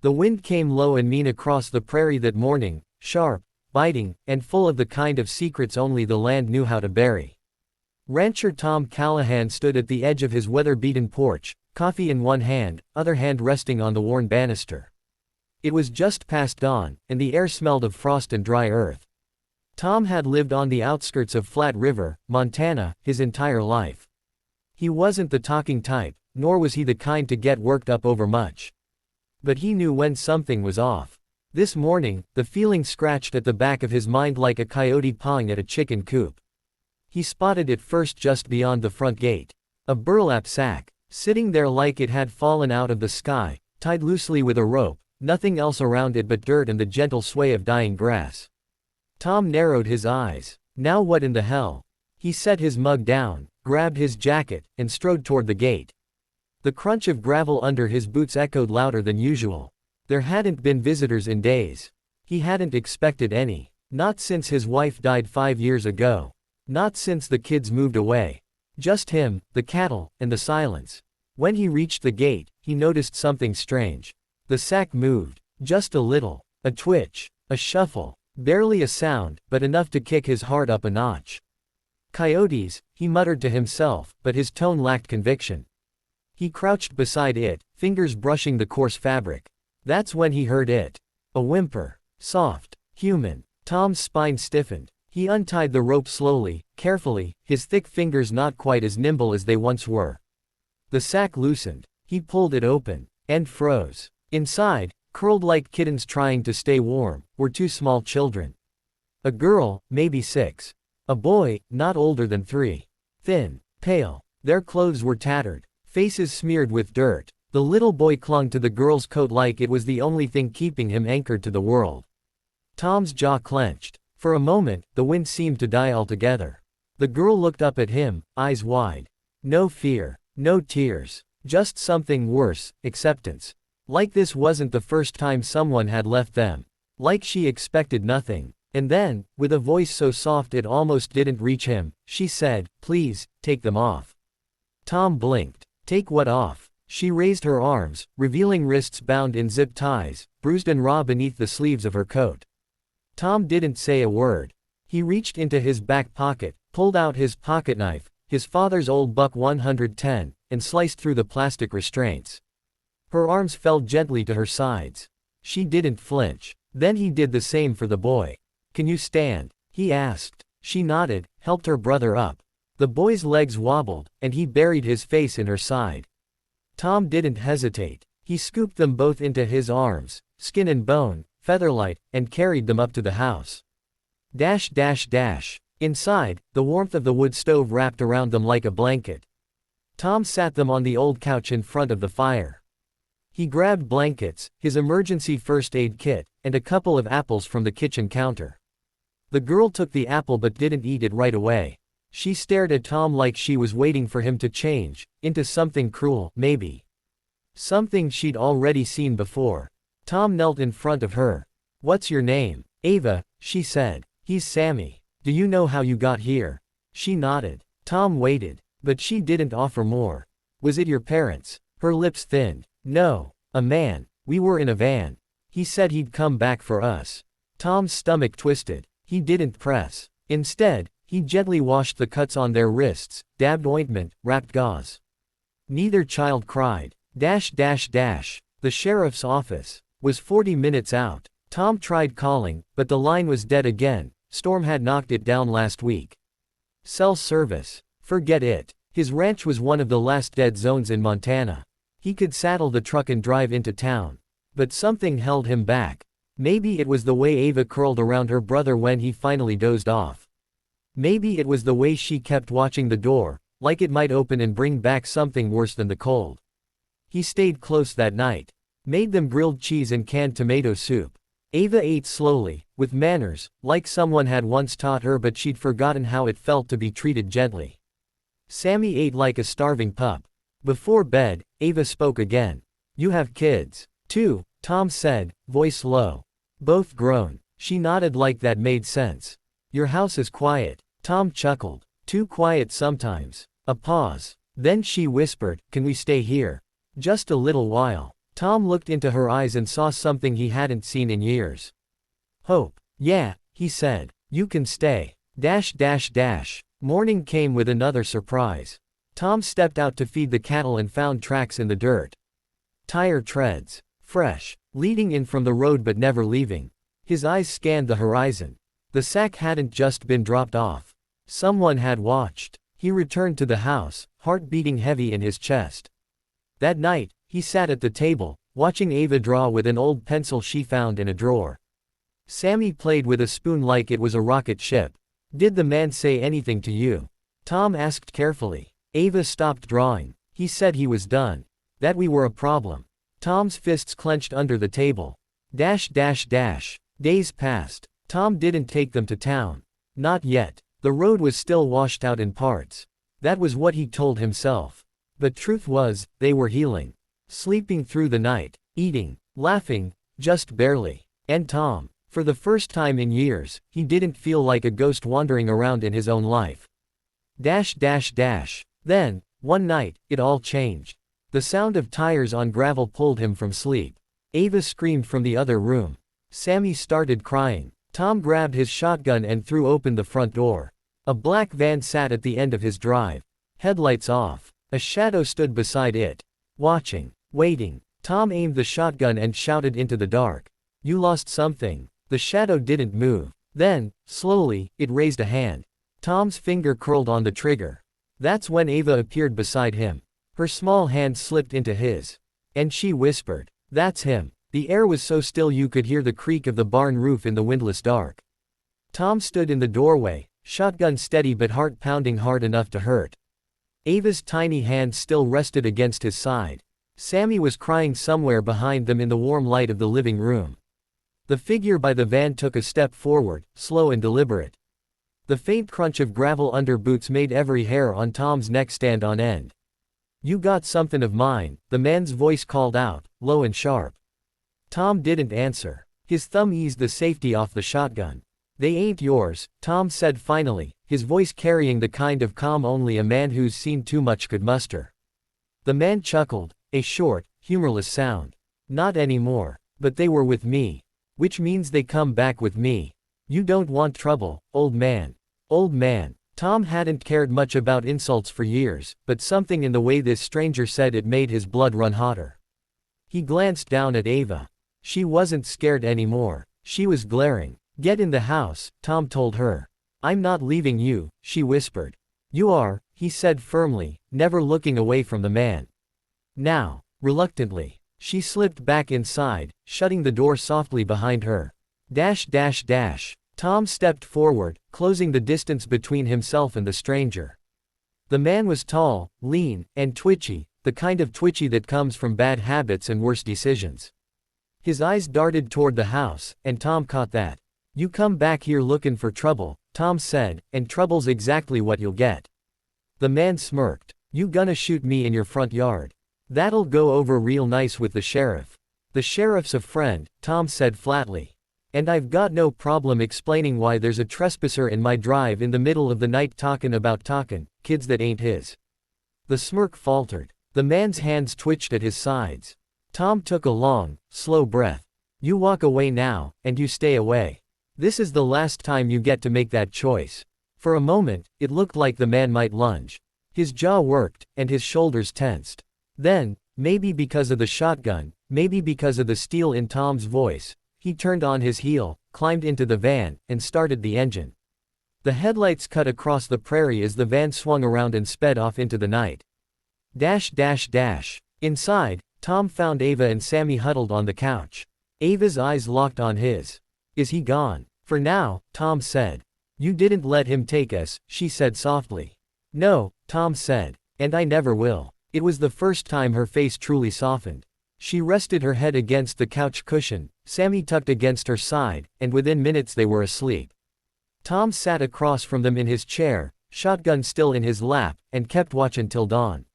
The wind came low and mean across the prairie that morning, sharp, biting, and full of the kind of secrets only the land knew how to bury. Rancher Tom Callahan stood at the edge of his weather-beaten porch, coffee in one hand, other hand resting on the worn banister. It was just past dawn, and the air smelled of frost and dry earth. Tom had lived on the outskirts of Flat River, Montana, his entire life. He wasn't the talking type, nor was he the kind to get worked up over much. But he knew when something was off. This morning, the feeling scratched at the back of his mind like a coyote pawing at a chicken coop. He spotted it first just beyond the front gate. A burlap sack, sitting there like it had fallen out of the sky, tied loosely with a rope, nothing else around it but dirt and the gentle sway of dying grass. Tom narrowed his eyes. Now what in the hell? He set his mug down, grabbed his jacket, and strode toward the gate. The crunch of gravel under his boots echoed louder than usual. There hadn't been visitors in days. He hadn't expected any. Not since his wife died 5 years ago. Not since the kids moved away. Just him, the cattle, and the silence. When he reached the gate, he noticed something strange. The sack moved. Just a little. A twitch. A shuffle. Barely a sound, but enough to kick his heart up a notch. Coyotes, he muttered to himself, but his tone lacked conviction. He crouched beside it, fingers brushing the coarse fabric. That's when he heard it. A whimper. Soft. Human. Tom's spine stiffened. He untied the rope slowly, carefully, his thick fingers not quite as nimble as they once were. The sack loosened. He pulled it open. And froze. Inside, curled like kittens trying to stay warm, were 2 small children. A girl, maybe 6. A boy, not older than 3. Thin. Pale. Their clothes were tattered. Faces smeared with dirt. The little boy clung to the girl's coat like it was the only thing keeping him anchored to the world. Tom's jaw clenched. For a moment, the wind seemed to die altogether. The girl looked up at him, eyes wide. No fear. No tears. Just something worse, acceptance. Like this wasn't the first time someone had left them. Like she expected nothing. And then, with a voice so soft it almost didn't reach him, she said, "Please, take them off." Tom blinked. Take what off? She raised her arms, revealing wrists bound in zip ties, bruised and raw beneath the sleeves of her coat. Tom didn't say a word. He reached into his back pocket, pulled out his pocketknife, his father's old buck 110, and sliced through the plastic restraints. Her arms fell gently to her sides. She didn't flinch. Then he did the same for the boy. "Can you stand?" he asked. She nodded, helped her brother up. The boy's legs wobbled, and he buried his face in her side. Tom didn't hesitate. He scooped them both into his arms, skin and bone, featherlight, and carried them up to the house. Inside, the warmth of the wood stove wrapped around them like a blanket. Tom sat them on the old couch in front of the fire. He grabbed blankets, his emergency first aid kit, and a couple of apples from the kitchen counter. The girl took the apple but didn't eat it right away. She stared at Tom like she was waiting for him to change, into something cruel, maybe. Something she'd already seen before. Tom knelt in front of her. "What's your name?" "Ava," she said. "He's Sammy. Do you know how you got here?" She nodded. Tom waited. But she didn't offer more. "Was it your parents?" Her lips thinned. "No. A man. We were in a van. He said he'd come back for us." Tom's stomach twisted. He didn't press. Instead, he gently washed the cuts on their wrists, dabbed ointment, wrapped gauze. Neither child cried. The sheriff's office was 40 minutes out. Tom tried calling, but the line was dead again. Storm had knocked it down last week. Cell service. Forget it. His ranch was one of the last dead zones in Montana. He could saddle the truck and drive into town. But something held him back. Maybe it was the way Ava curled around her brother when he finally dozed off. Maybe it was the way she kept watching the door, like it might open and bring back something worse than the cold. He stayed close that night. Made them grilled cheese and canned tomato soup. Ava ate slowly, with manners, like someone had once taught her but she'd forgotten how it felt to be treated gently. Sammy ate like a starving pup. Before bed, Ava spoke again. "You have kids, too," Tom said, voice low. Both groaned. She nodded like that made sense. "Your house is quiet." Tom chuckled. "Too quiet sometimes." A pause. Then she whispered, "Can we stay here? Just a little while." Tom looked into her eyes and saw something he hadn't seen in years. Hope. Yeah, he said. You can stay. Morning came with another surprise. Tom stepped out to feed the cattle and found tracks in the dirt. Tire treads. Fresh. Leading in from the road but never leaving. His eyes scanned the horizon. The sack hadn't just been dropped off. Someone had watched. He returned to the house, heart beating heavy in his chest. That night, he sat at the table, watching Ava draw with an old pencil she found in a drawer. Sammy played with a spoon like it was a rocket ship. Did the man say anything to you? Tom asked carefully. Ava stopped drawing. He said he was done. That we were a problem. Tom's fists clenched under the table. Days passed. Tom didn't take them to town. Not yet. The road was still washed out in parts. That was what he told himself. But truth was, they were healing. Sleeping through the night. Eating. Laughing. Just barely. And Tom, for the first time in years, he didn't feel like a ghost wandering around in his own life. Then, one night, it all changed. The sound of tires on gravel pulled him from sleep. Ava screamed from the other room. Sammy started crying. Tom grabbed his shotgun and threw open the front door. A black van sat at the end of his drive. Headlights off. A shadow stood beside it. Watching. Waiting. Tom aimed the shotgun and shouted into the dark. You lost something. The shadow didn't move. Then, slowly, it raised a hand. Tom's finger curled on the trigger. That's when Ava appeared beside him. Her small hand slipped into his. And she whispered, "That's him." The air was so still you could hear the creak of the barn roof in the windless dark. Tom stood in the doorway, shotgun steady but heart pounding hard enough to hurt. Ava's tiny hand still rested against his side. Sammy was crying somewhere behind them in the warm light of the living room. The figure by the van took a step forward, slow and deliberate. The faint crunch of gravel under boots made every hair on Tom's neck stand on end. You got something of mine, the man's voice called out, low and sharp. Tom didn't answer. His thumb eased the safety off the shotgun. They ain't yours, Tom said finally, his voice carrying the kind of calm only a man who's seen too much could muster. The man chuckled, a short, humorless sound. Not anymore. But they were with me. Which means they come back with me. You don't want trouble, old man. Old man. Tom hadn't cared much about insults for years, but something in the way this stranger said it made his blood run hotter. He glanced down at Ava. She wasn't scared anymore. She was glaring. Get in the house, Tom told her. I'm not leaving you, she whispered. You are, he said firmly, never looking away from the man. Now, reluctantly, she slipped back inside, shutting the door softly behind her. Tom stepped forward, closing the distance between himself and the stranger. The man was tall, lean, and twitchy, the kind of twitchy that comes from bad habits and worse decisions. His eyes darted toward the house, and Tom caught that. You come back here looking for trouble, Tom said, and trouble's exactly what you'll get. The man smirked. You gonna shoot me in your front yard? That'll go over real nice with the sheriff. The sheriff's a friend, Tom said flatly. And I've got no problem explaining why there's a trespasser in my drive in the middle of the night talkin' about kids that ain't his. The smirk faltered. The man's hands twitched at his sides. Tom took a long, slow breath. You walk away now, and you stay away. This is the last time you get to make that choice. For a moment, it looked like the man might lunge. His jaw worked, and his shoulders tensed. Then, maybe because of the shotgun, maybe because of the steel in Tom's voice, he turned on his heel, climbed into the van, and started the engine. The headlights cut across the prairie as the van swung around and sped off into the night. Inside, Tom found Ava and Sammy huddled on the couch. Ava's eyes locked on his. Is he gone? For now, Tom said. You didn't let him take us, she said softly. No, Tom said. And I never will. It was the first time her face truly softened. She rested her head against the couch cushion, Sammy tucked against her side, and within minutes they were asleep. Tom sat across from them in his chair, shotgun still in his lap, and kept watch until dawn.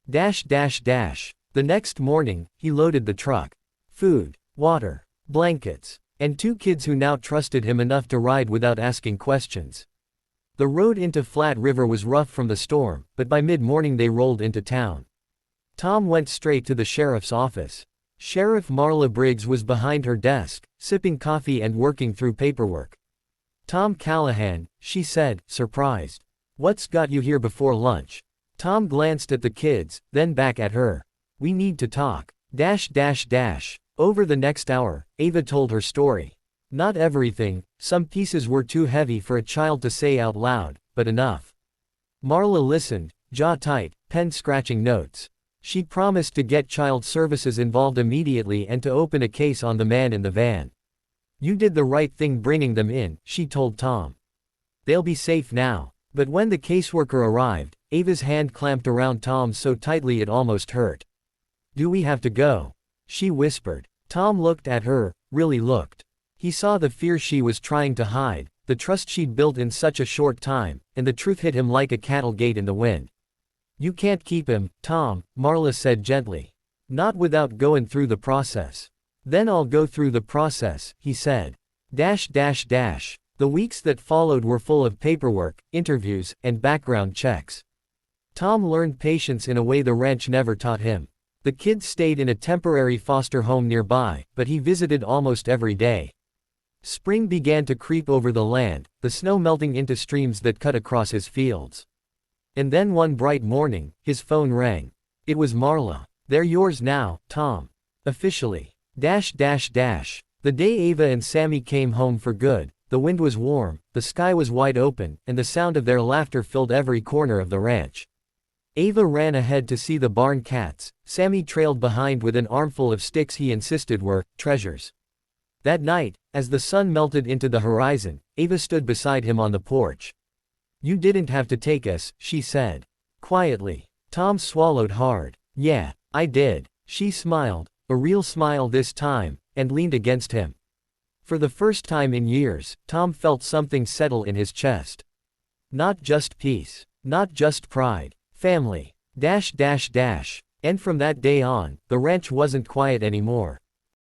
The next morning, he loaded the truck. Food, water, blankets, and 2 kids who now trusted him enough to ride without asking questions. The road into Flat River was rough from the storm, but by mid-morning they rolled into town. Tom went straight to the sheriff's office. Sheriff Marla Briggs was behind her desk, sipping coffee and working through paperwork. "Tom Callahan," she said, surprised. "What's got you here before lunch?" Tom glanced at the kids, then back at her. "We need to talk. Over the next hour, Ava told her story. Not everything, some pieces were too heavy for a child to say out loud, but enough. Marla listened, jaw tight, pen scratching notes. She promised to get child services involved immediately and to open a case on the man in the van. "You did the right thing bringing them in," she told Tom. "They'll be safe now." But when the caseworker arrived, Ava's hand clamped around Tom's so tightly it almost hurt. "Do we have to go?" she whispered. Tom looked at her, really looked. He saw the fear she was trying to hide, the trust she'd built in such a short time, and the truth hit him like a cattle gate in the wind. "You can't keep him, Tom," Marla said gently. "Not without going through the process." "Then I'll go through the process," he said. The weeks that followed were full of paperwork, interviews, and background checks. Tom learned patience in a way the ranch never taught him. The kids stayed in a temporary foster home nearby, but he visited almost every day. Spring began to creep over the land, the snow melting into streams that cut across his fields. And then one bright morning, his phone rang. It was Marla. "They're yours now, Tom. Officially. The day Ava and Sammy came home for good, the wind was warm, the sky was wide open, and the sound of their laughter filled every corner of the ranch. Ava ran ahead to see the barn cats, Sammy trailed behind with an armful of sticks he insisted were treasures. That night, as the sun melted into the horizon, Ava stood beside him on the porch. "You didn't have to take us," she said. Quietly. Tom swallowed hard. "Yeah, I did." She smiled, a real smile this time, and leaned against him. For the first time in years, Tom felt something settle in his chest. Not just peace. Not just pride. Family. And from that day on, the ranch wasn't quiet anymore.